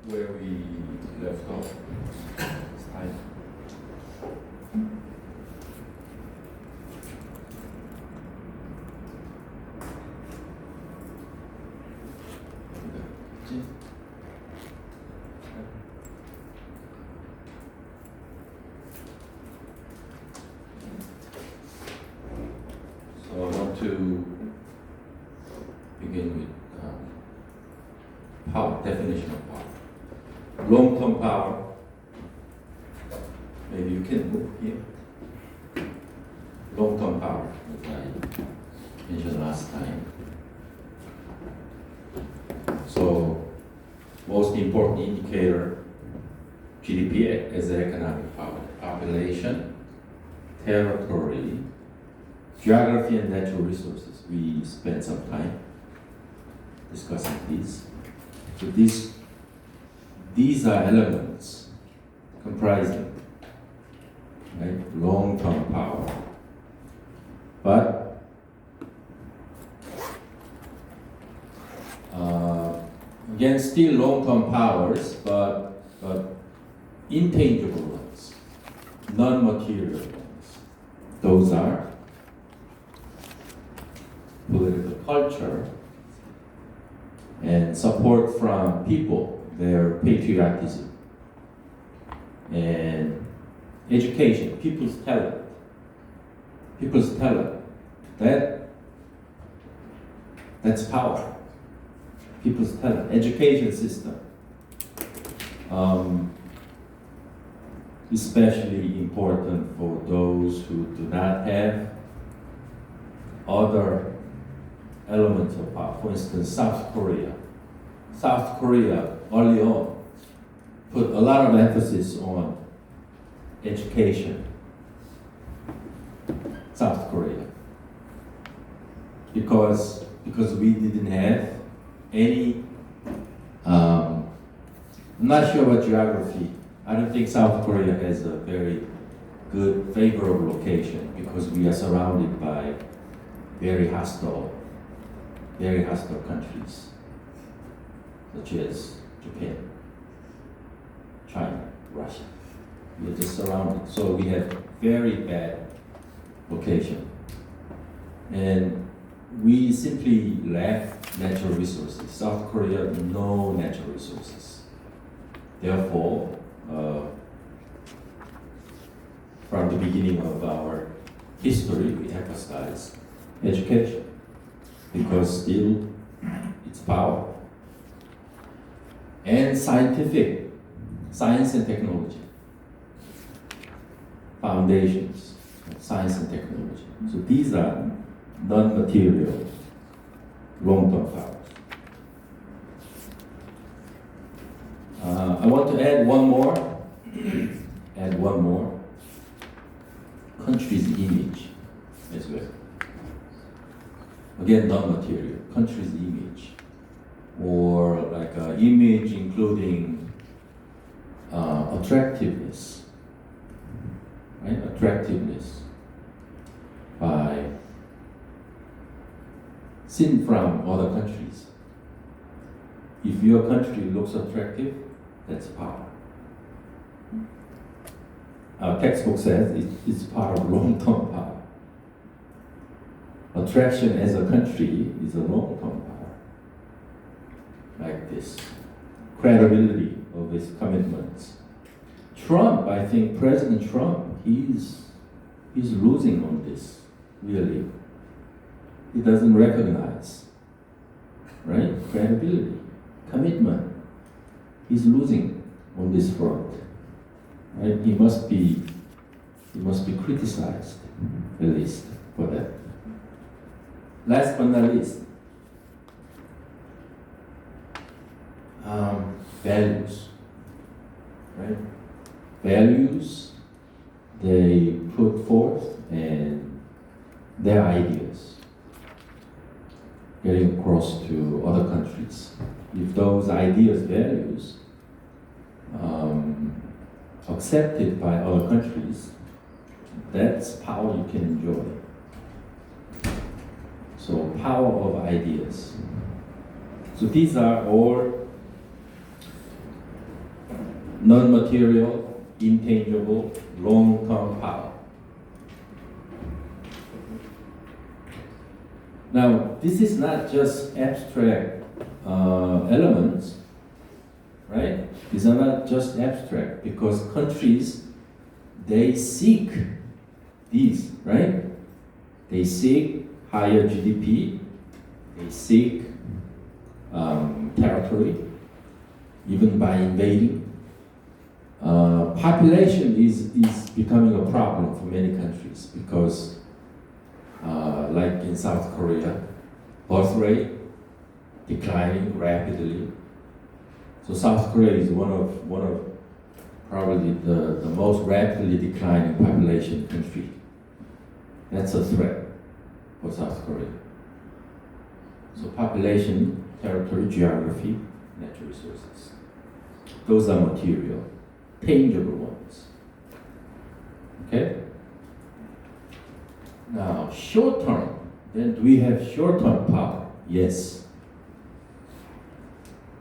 where we left off. Slide. So I want to begin with power, definition of power. Long-term power, maybe you can move here. Long-term power, as I mentioned last time. So, most important indicator, GDP as economic power, population, territory, geography and natural resources. We spent some time discussing these. So these are elements comprising, right, long-term power. But again, still long-term powers, but intangible ones, non-material ones. Those are political culture and support from people, their patriotism, and education, people's talent. That's power. People's talent, education system, especially important for those who do not have other elements of power. For instance, South Korea. South Korea early on put a lot of emphasis on education. South Korea. Because we didn't have any, I'm not sure about geography. I don't think South Korea has a very good, favorable location because we are surrounded by very hostile countries, such as Japan, China, Russia. We are just surrounded. So we have very bad location. And we simply lack natural resources. South Korea, no natural resources. Therefore, from the beginning of our history, we emphasize education because still it's power. And science and technology, foundations of science and technology. So these are non-material, long-term powers. I want to add one more. Country's image as well. Again, non-material, country's image. Or like image including attractiveness, right? Attractiveness seen from other countries. If your country looks attractive, that's power. Our textbook says it's part of long-term power. Attraction as a country is a long-term power. Like this. Credibility of his commitments. Trump, I think President Trump, he's losing on this, really. He doesn't recognize, right? Credibility, commitment. He's losing on this front, right? He must be criticized, at least, for that. Last but not least, values, right? Values they put forth and their ideas getting across to other countries. If those ideas, values, accepted by other countries, that's power you can enjoy. So power of ideas. So these are all non-material, intangible, long-term power. Now, this is not just abstract elements, right? These are not just abstract because countries, they seek these, right? They seek higher GDP, they seek territory, even by invading. Population is becoming a problem for many countries because like in South Korea, birth rate declining rapidly. So South Korea is one of probably the most rapidly declining population country. That's a threat for South Korea. So population, territory, geography, natural resources. Those are material, tangible ones. Okay? Now, short term, then do we have short term power? Yes.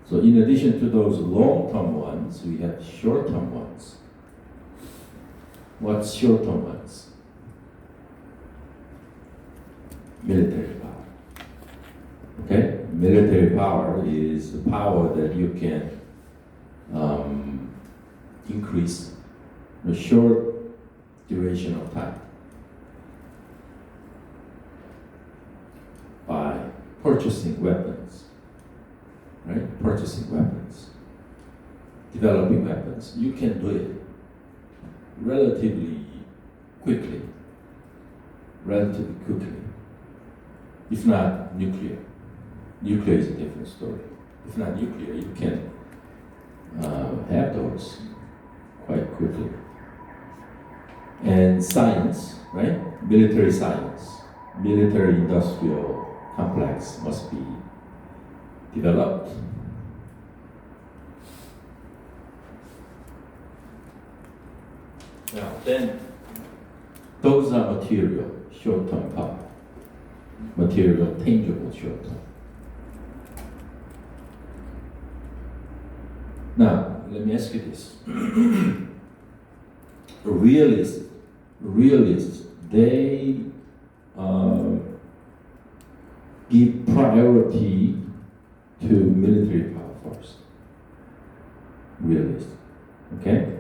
So in addition to those long term ones, we have short term ones. What's short term ones? Military power. Okay? Military power is the power that you can increase in a short duration of time by purchasing weapons, right? Purchasing weapons, developing weapons. You can do it relatively quickly. If not nuclear. Nuclear is a different story. If not nuclear, you can have those quite quickly. And science, right? Military science, military industrial complex must be developed. Now, then, those are material, short-term power. Material, tangible, short-term. Now, let me ask you this. Realists, they give priority to military power first. Realists, okay?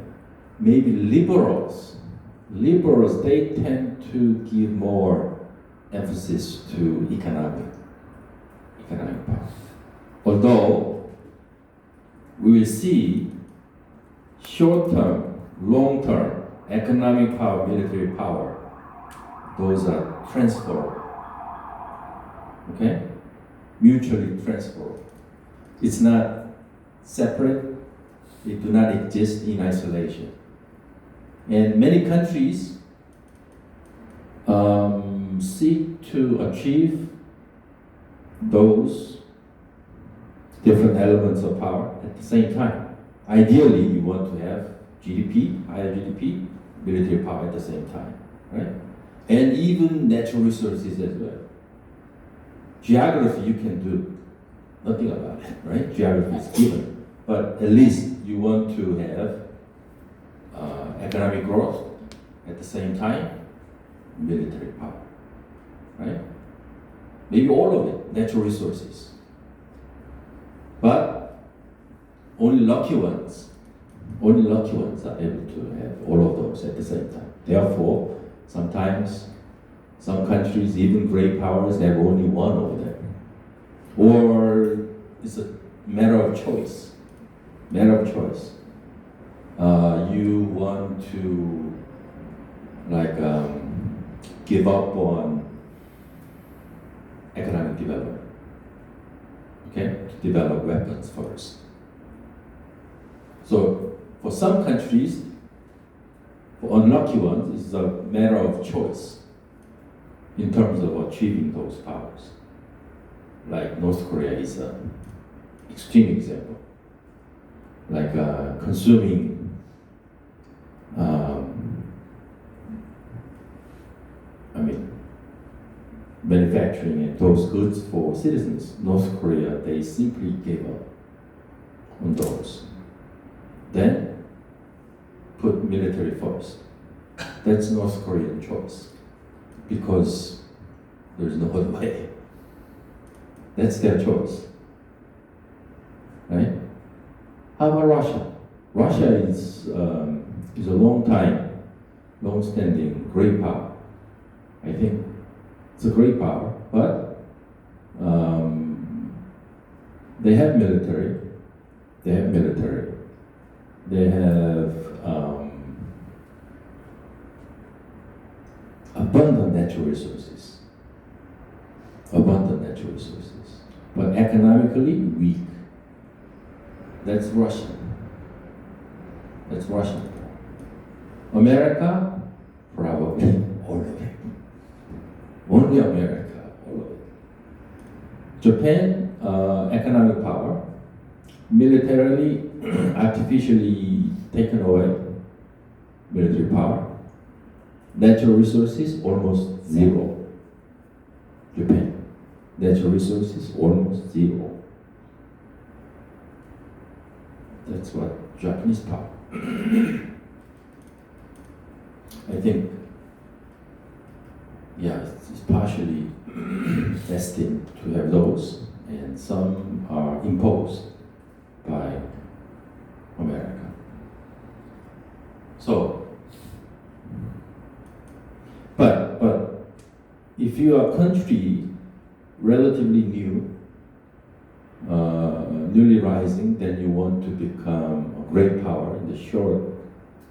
Maybe liberals, they tend to give more emphasis to economic power. Although we will see short-term, long-term, economic power, military power, those are transferable. Okay? Mutually transferable. It's not separate, it do not exist in isolation. And many countries seek to achieve those different elements of power at the same time. Ideally, you want to have GDP, higher GDP, military power at the same time, right? And even natural resources as well. Geography, you can do nothing about it, right? Geography is given. But at least you want to have economic growth at the same time, military power, right? Maybe all of it, natural resources. But only lucky ones are able to have all of those at the same time. Therefore, sometimes some countries, even great powers, have only one of them. Or it's a matter of choice. You want to give up on economic development, okay? To develop weapons first. So for some countries, for unlucky ones, it's a matter of choice in terms of achieving those powers. Like North Korea is an extreme example. Like consuming manufacturing and those goods for citizens. North Korea, they simply gave up on those. Then military first. That's North Korean choice because there's no other way. That's their choice, right? How about Russia? Russia is a long-standing great power. I think it's a great power, but they have military. They have abundant natural resources. But economically weak. That's Russia. America, probably all of it. Only America, all of it. Japan, economic power, militarily, artificially taken away, military power. Natural resources, almost zero. Japan, natural resources, almost zero. That's what Japanese power. I think, it's partially destined to have those, and some are imposed by America. So, but if you are a country relatively new, newly rising, then you want to become a great power in the short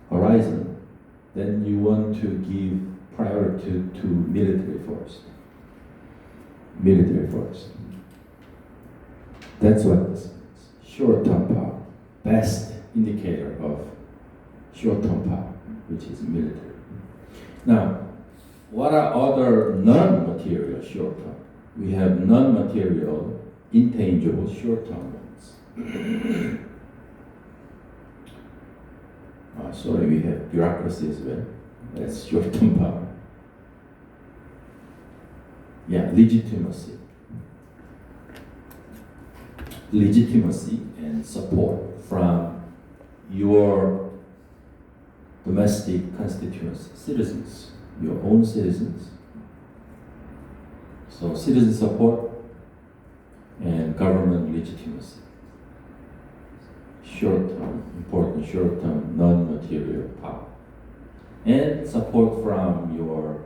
horizon, then you want to give priority to military first. That's what short-term power, best indicator of short-term power, which is military. Now, what are other non-material short-term? We have non-material, intangible short-term ones. Sorry, we have bureaucracy as well. That's short-term power. Legitimacy and support from your domestic constituents, citizens, your own citizens. So citizen support and government legitimacy. Short-term, important short-term non-material power. And support from your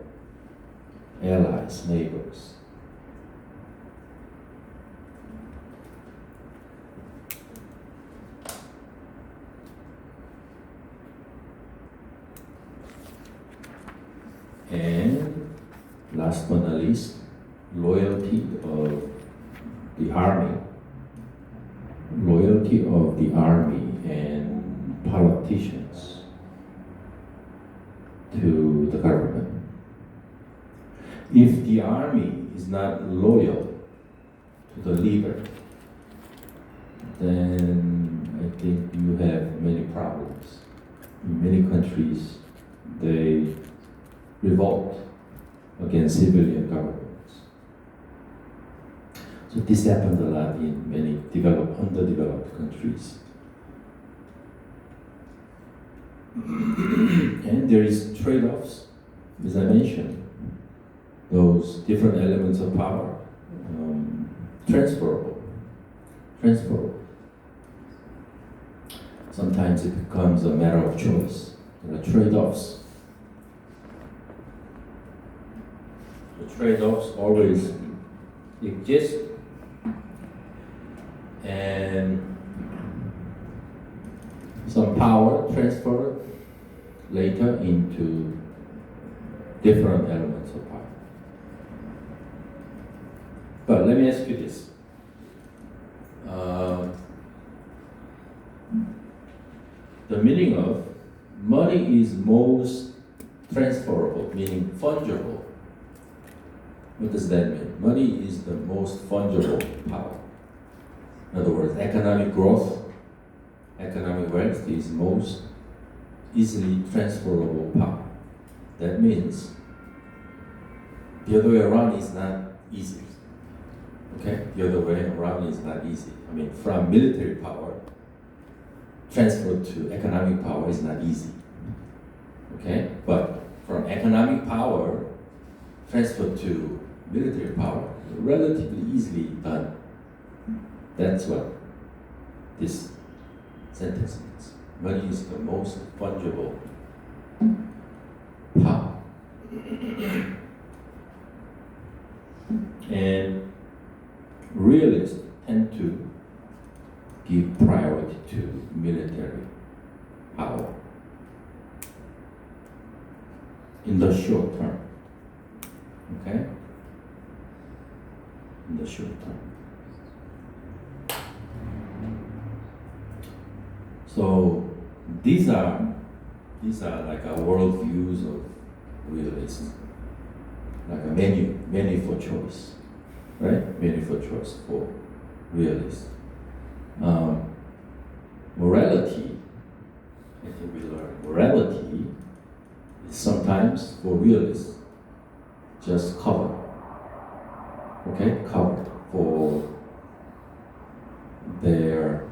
allies, neighbors. And last but not least, loyalty of the army. Loyalty of the army and politicians to the government. If the army is not loyal to the leader, then I think you have many problems. In many countries, they revolt against civilian governments. So this happened a lot in many underdeveloped countries. And there is trade-offs, as I mentioned. Those different elements of power, transferable. Sometimes it becomes a matter of choice. There are trade-offs. The trade-offs always exist, and some power transferred later into different elements of power. But let me ask you this. The meaning of money is most transferable, meaning fungible. What does that mean? Money is the most fungible power. In other words, economic growth, economic wealth is most easily transferable power. That means the other way around is not easy. Okay? The other way around is not easy. I mean, from military power, transfer to economic power is not easy. Okay, but from economic power transferred to military power, relatively easily done. That's what this sentence means. Money is the most fungible power. And realists tend to give priority to military power in the short term. Okay? In the short term. So these are like our worldviews of realism, like a menu for choice, right? Menu for choice for realists. Morality, I think we learn morality is sometimes for realists just cover, okay, cover for their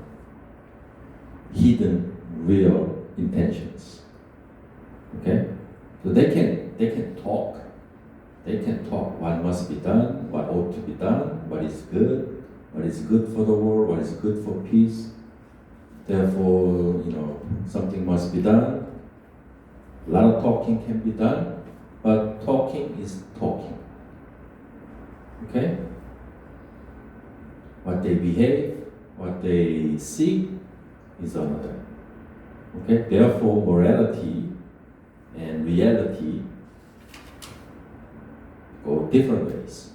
hidden real intentions. Okay, so they can talk what must be done, what ought to be done, what is good for the world, what is good for peace. Therefore, something must be done. A lot of talking can be done, but talking is talking. Okay? What they behave, what they seek is another. Okay? Therefore, morality and reality go different ways.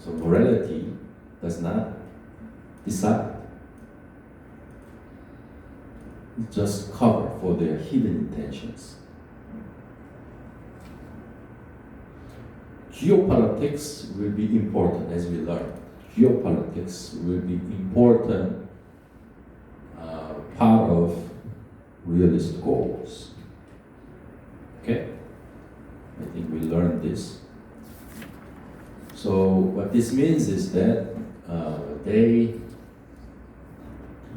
So morality does not decide. It's just cover for their hidden intentions. Geopolitics will be important as we learn. Geopolitics will be important part of realist goals. Okay? I think we learned this. So what this means is that they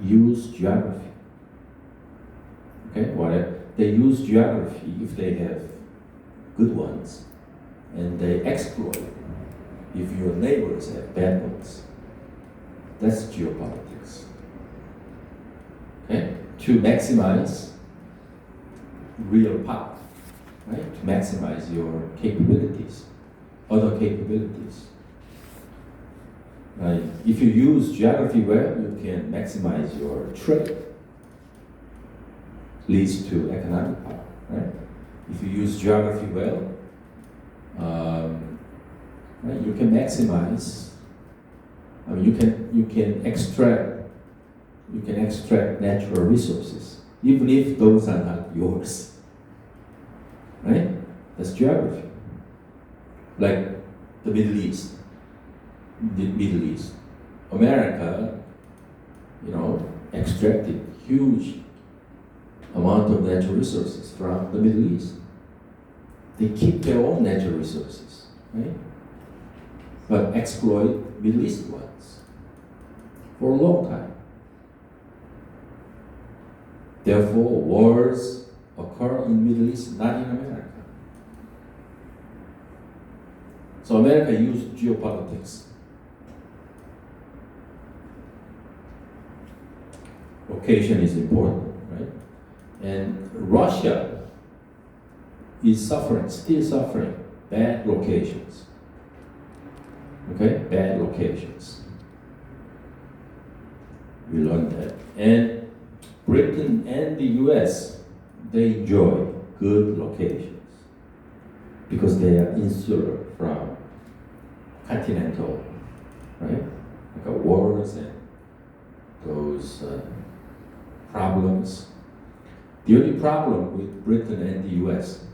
use geography. Okay, whatever. They use geography if they have good ones, and they exploit if your neighbors have bad ones. That's geopolitics. Okay, to maximize real power, right? To maximize your capabilities, other capabilities. Right? If you use geography well, you can maximize your trade. Leads to economic power, right? If you use geography well, right, you can maximize. I mean, you can extract natural resources, even if those are not yours, right? That's geography. Like the Middle East, America, extracted huge amount of natural resources from the Middle East. They keep their own natural resources, right? But exploit Middle East ones for a long time. Therefore, wars occur in Middle East, not in America. So America used geopolitics. Location is important, right? And Russia is still suffering bad locations. Okay, bad locations. We learned that. And Britain and the US, they enjoy good locations because they are insular from continental, right? Like wars and those problems. The only problem with Britain and the US,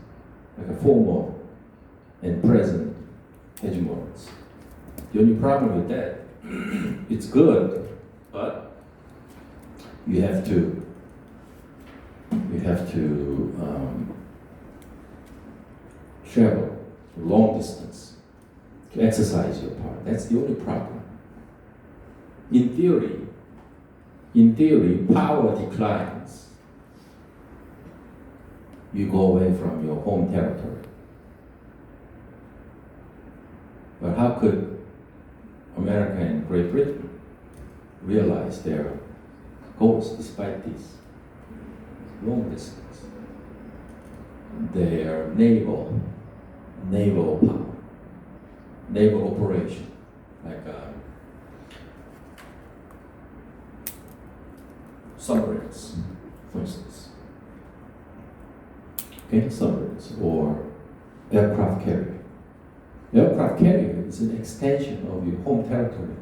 like a former and present hegemons, the only problem with that, it's good, but you have to travel long distance to exercise your power. That's the only problem. In theory, power declines you go away from your home territory. But how could America and Great Britain realize their goals despite this long distance? Their naval power, naval operation, like submarines, for instance. Okay, submarines or aircraft carrier. Aircraft carrier is an extension of your home territory.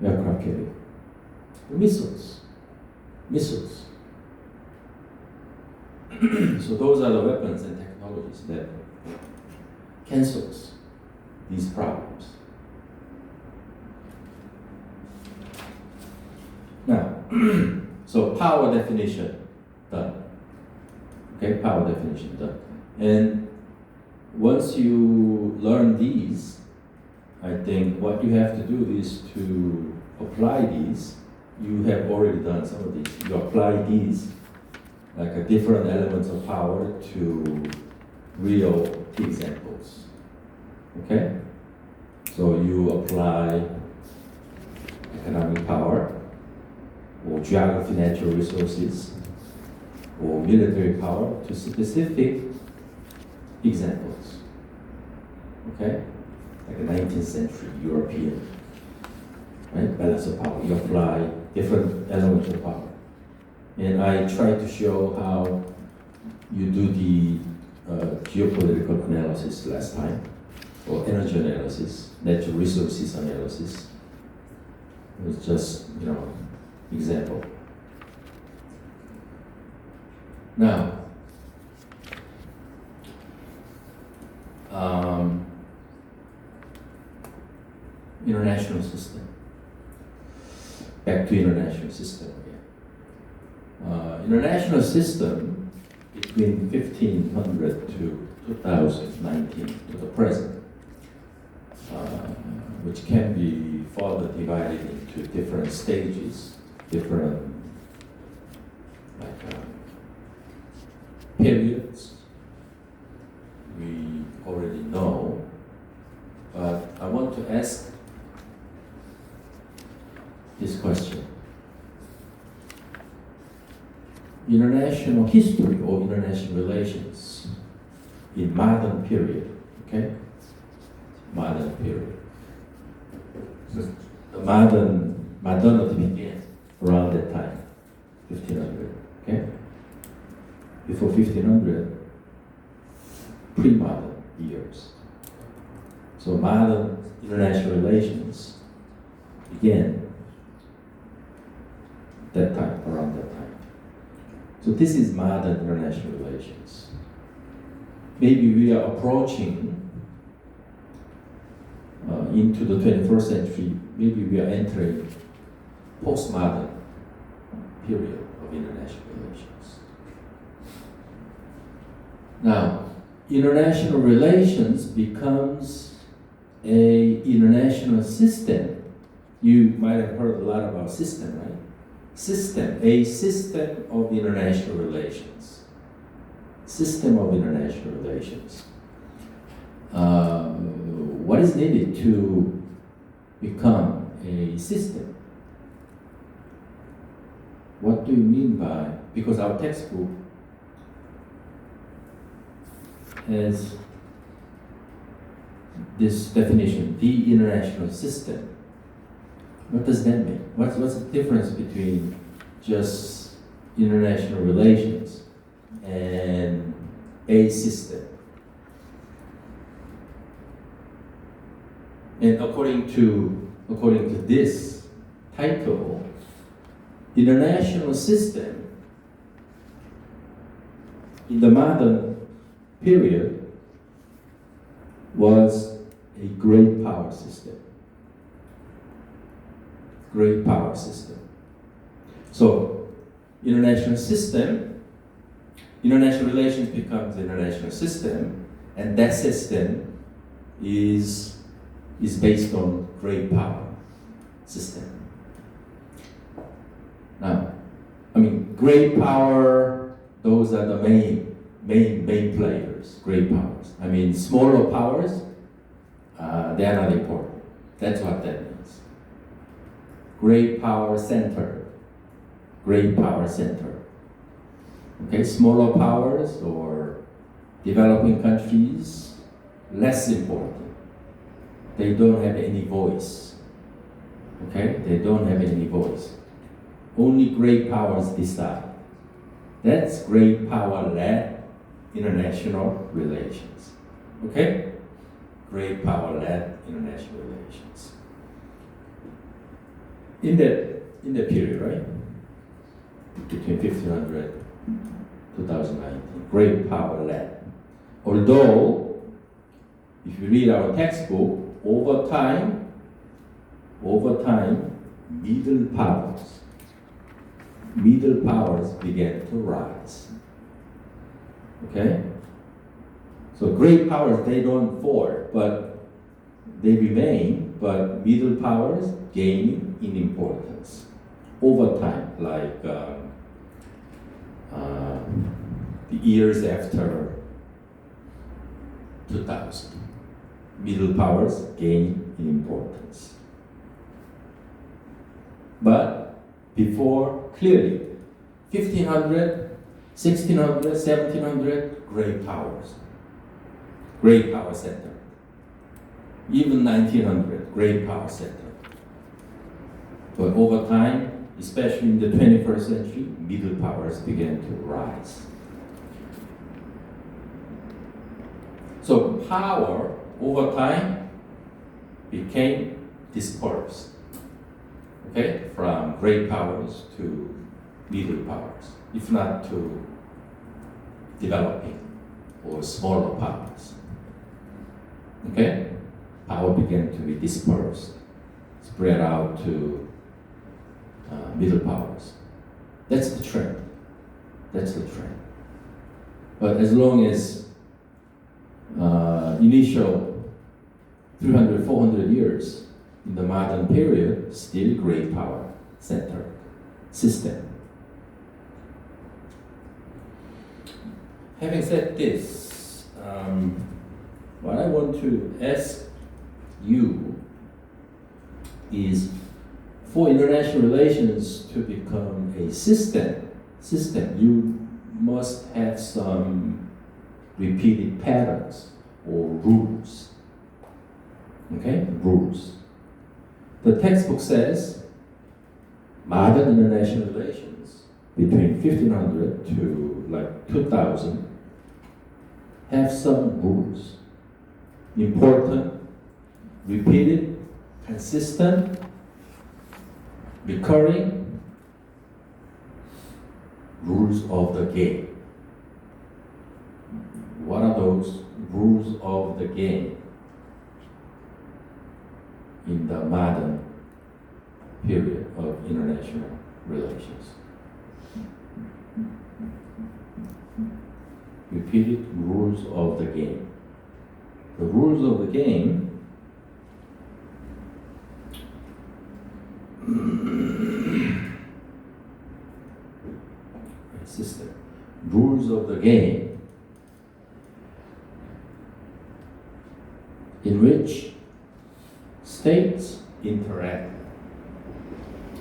Aircraft carrier. Missiles. So those are the weapons and technologies that cancels these problems. Now, so power definition done. Okay, power definition done. And once you learn these, I think what you have to do is to apply these. You have already done some of these. You apply these, like a different elements of power, to real examples. Okay? So you apply economic power, or geography, natural resources, or military power to specific examples. Okay? Like a 19th century European, right? Balance of power. You apply different elements of power. And I try to show how you do the geopolitical analysis last time, or energy analysis, natural resources analysis. It was just, example. Now, international system. Back to international system again. International system between 1500 to 2019 to the present, which can be further divided into different stages, different periods. We already know, but I want to ask this question. International history or international relations in modern period, okay? Modern period. So the modernity began around that time, 1500, okay? Before 1500, pre-modern years. So modern international relations began that time, around that time. So this is modern international relations. Maybe we are approaching into the 21st century, maybe we are entering postmodern period of international relations. Now, international relations becomes a international system. You might have heard a lot about system, right? System, a system of international relations. System of international relations. What is needed to become a system? What do you mean by, because our textbook has this definition, the international system. What does that mean? What's the difference between just international relations and a system? And according to this title, international system in the modern period was a great power system. Great power system. So, international system, international relations becomes the international system, and that system is based on great power system. Now, great power, those are the main players, great powers. I mean, smaller powers, they are not important. That's what that means. Great power center. Great power center. Okay, smaller powers or developing countries, less important. They don't have any voice. Okay, they don't have any voice. Only great powers decide. That's great power-led international relations. Okay? Great power-led international relations. In the period, right? Between 1500 2019, great power-led. Although, if you read our textbook, over time, middle powers began to rise. Okay? So great powers, they don't fall, but they remain, but middle powers gain in importance over time, like the years after 2000. Middle powers gain in importance. But before, clearly, 1500, 1600, 1700, great powers. Great power center. Even 1900, great power center. But over time, especially in the 21st century, middle powers began to rise. So power, over time, became dispersed. Okay, from great powers to middle powers, if not to developing or smaller powers. Okay, power began to be dispersed, spread out to middle powers. That's the trend. That's the trend. But as long as initial 300, 400 years in the modern period, still great power center system. Having said this, what I want to ask you is, for international relations to become a system, you must have some repeated patterns or rules. Okay, rules. The textbook says modern international relations between 1500 to like 2000 have some rules. Important, repeated, consistent, recurring rules of the game. What are those rules of the game in the modern period of international relations? Repeated rules of the game. The rules of the game system. Rules of the game in which states interact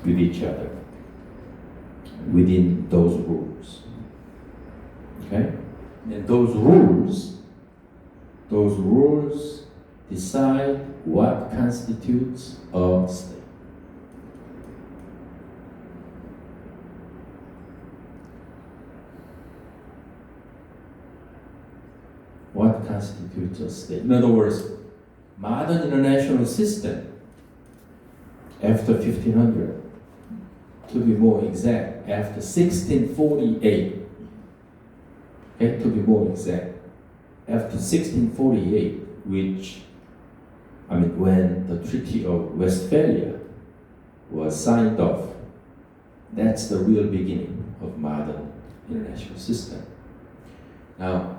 with each other within those rules. Okay? And those rules decide what constitutes a state. What constitutes a state? In other words, modern international system after 1500, to be more exact, after 1648, okay, to be more exact, after 1648, when the Treaty of Westphalia was signed off, that's the real beginning of modern international system. Now,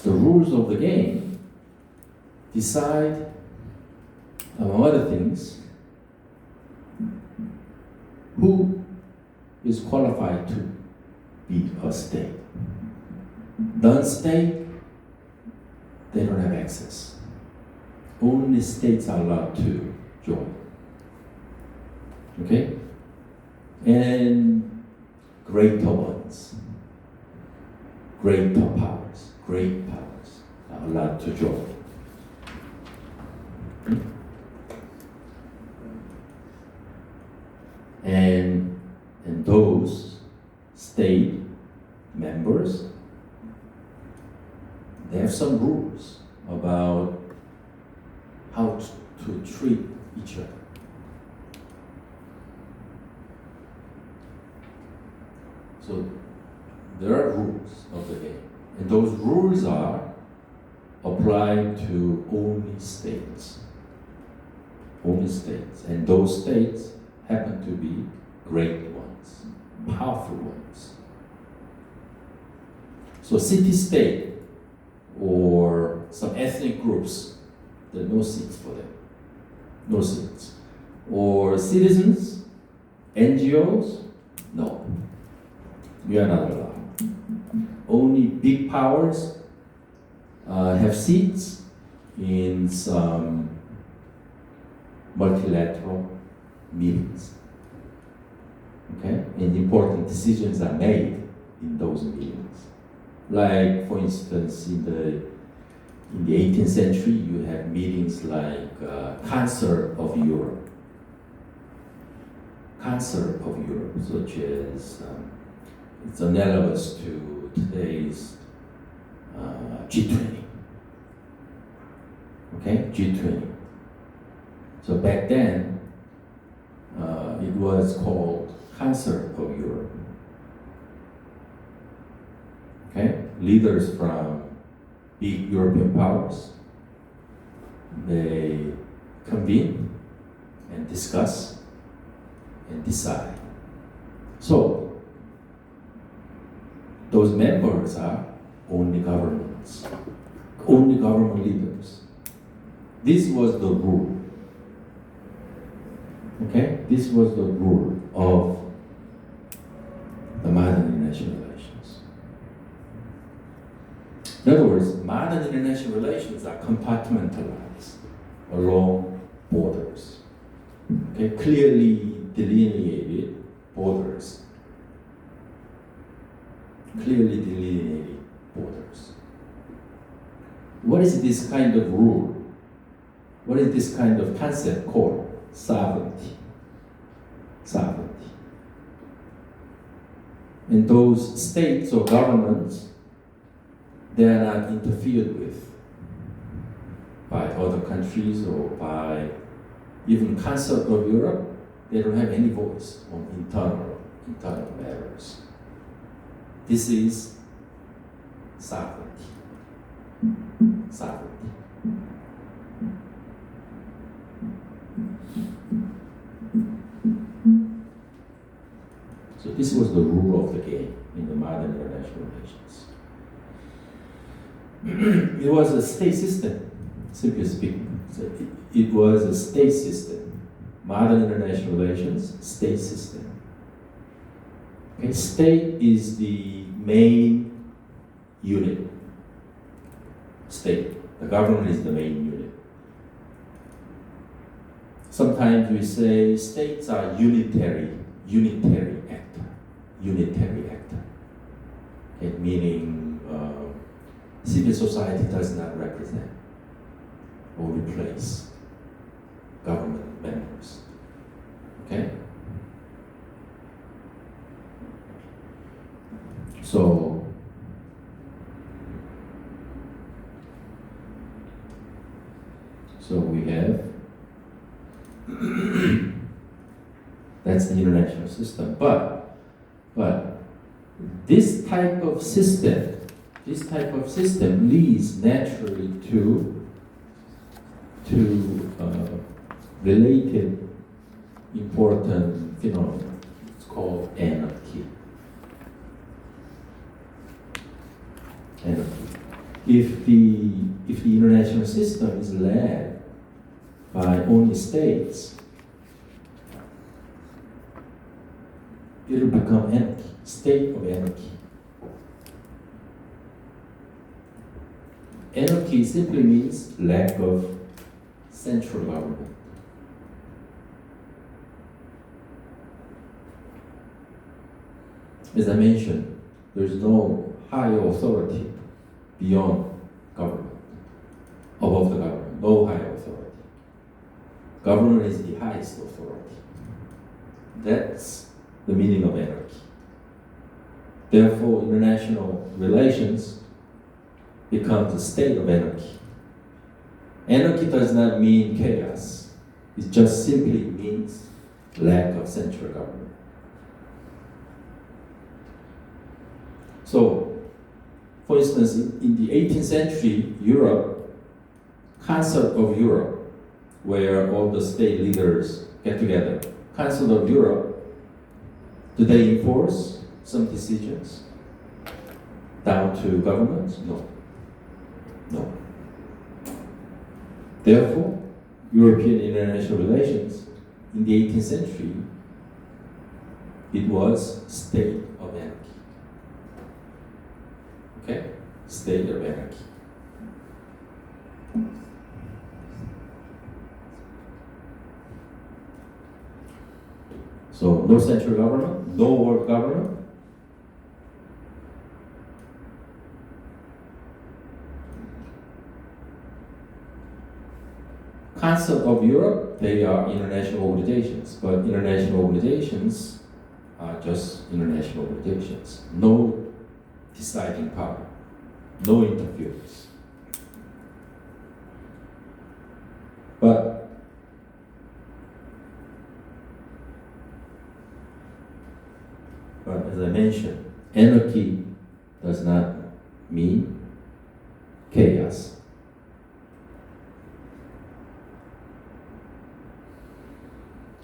the rules of the game decide, among other things, who is qualified to be a state. Non-state, they don't have access. Only states are allowed to join. Okay? And greater ones, great powers are allowed to join. And those state members, they have some rules about how to treat each other. So there are rules of the game, and those rules are applied to only states. Only states, and those states happen to be great ones, powerful ones. So city-state or some ethnic groups, there are no seats for them. No seats. Or citizens, NGOs, no. You are not allowed. Only big powers have seats in some multilateral meetings. Okay? And important decisions are made in those meetings. Like, for instance, in the 18th century, you have meetings like Council of Europe. Council of Europe, such as it's analogous to today's G20. Okay, G20. So back then, it was called Council of Europe. Okay, leaders from big European powers, they convene and discuss and decide. So those members are only governments, only government leaders. This was the rule. Okay, this was the rule of the modern international relations. In other words, modern international relations are compartmentalized along borders. Okay, clearly delineated borders. Clearly delineated borders. What is this kind of rule? What is this kind of concept called? Sovereignty. Sovereignty. And those states or governments, they are not interfered with by other countries or by even Council of Europe. They don't have any voice on internal matters. This is sovereignty. Sovereignty. So this was the rule of the game in the modern international relations. It was a state system, simply speaking. So it was a state system. Modern international relations, state system. Okay, state is the main unit. State. The government is the main unit. Sometimes we say states are unitary actor. Unitary actor. Okay, meaning civil society does not represent or replace government members. Okay? So we have that's the international system. But this type of system leads naturally to related important phenomenon. It's called anarchy. Anarchy. If the international system is led by only states, it will become anarchy, state of anarchy. Anarchy simply means lack of central government. As I mentioned, there is no higher authority beyond government, above the government, no higher authority. Government is the highest authority. That's the meaning of anarchy. Therefore, international relations becomes a state of anarchy. Anarchy does not mean chaos. It just simply means lack of central government. So, for instance, in the 18th century, Europe, Council of Europe, where all the state leaders get together, Council of Europe, do they enforce some decisions down to governments? No. No. Therefore, European international relations in the 18th century, it was state of anarchy. Okay? State of anarchy. So, no central government, no world government. Council of Europe, they are international organizations, but international organizations are just international organizations. No deciding power, no interference. But as I mentioned, anarchy does not mean chaos.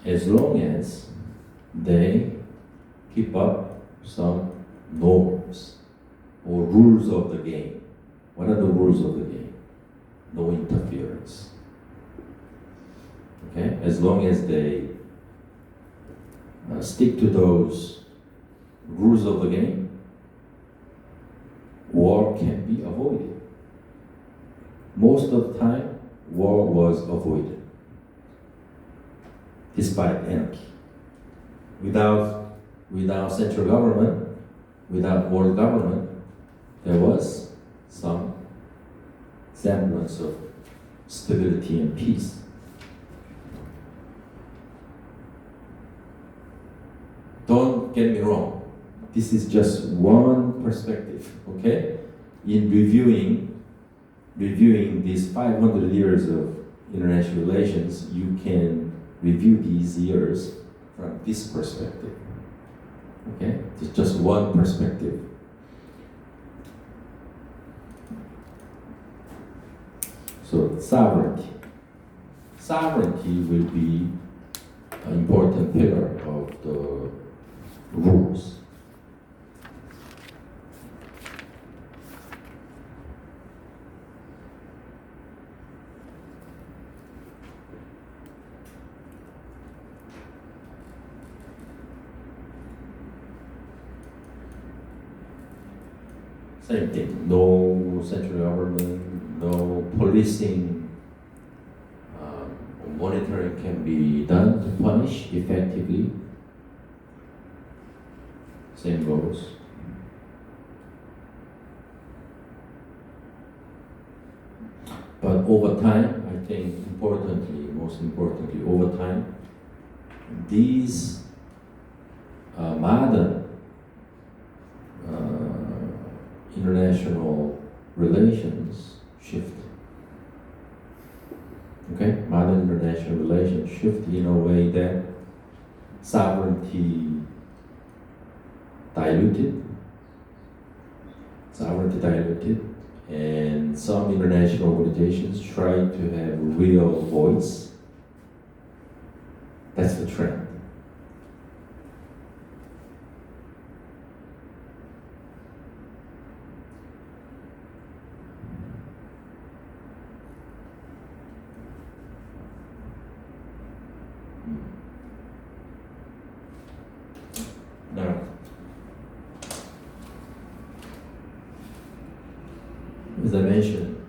As long as they keep up some norms or rules of the game. What are the rules of the game? No interference. Okay? As long as they stick to those rules of the game, war can be avoided. Most of the time, war was avoided, despite anarchy. Without central government, without world government, there was some semblance of stability and peace. Don't get me wrong. This is just one perspective, okay? In reviewing these 500 years of international relations, you can review these years from this perspective, okay? It's just one perspective. So sovereignty. Sovereignty will be an important pillar of the rules. Same thing, no central government, no policing, monitoring can be done to punish effectively. Same goes. But over time, I think most importantly, over time, these modern international relations shift. Okay, modern international relations shift in a way that sovereignty diluted, and some international organizations try to have a real voice. That's the trend. as I mentioned,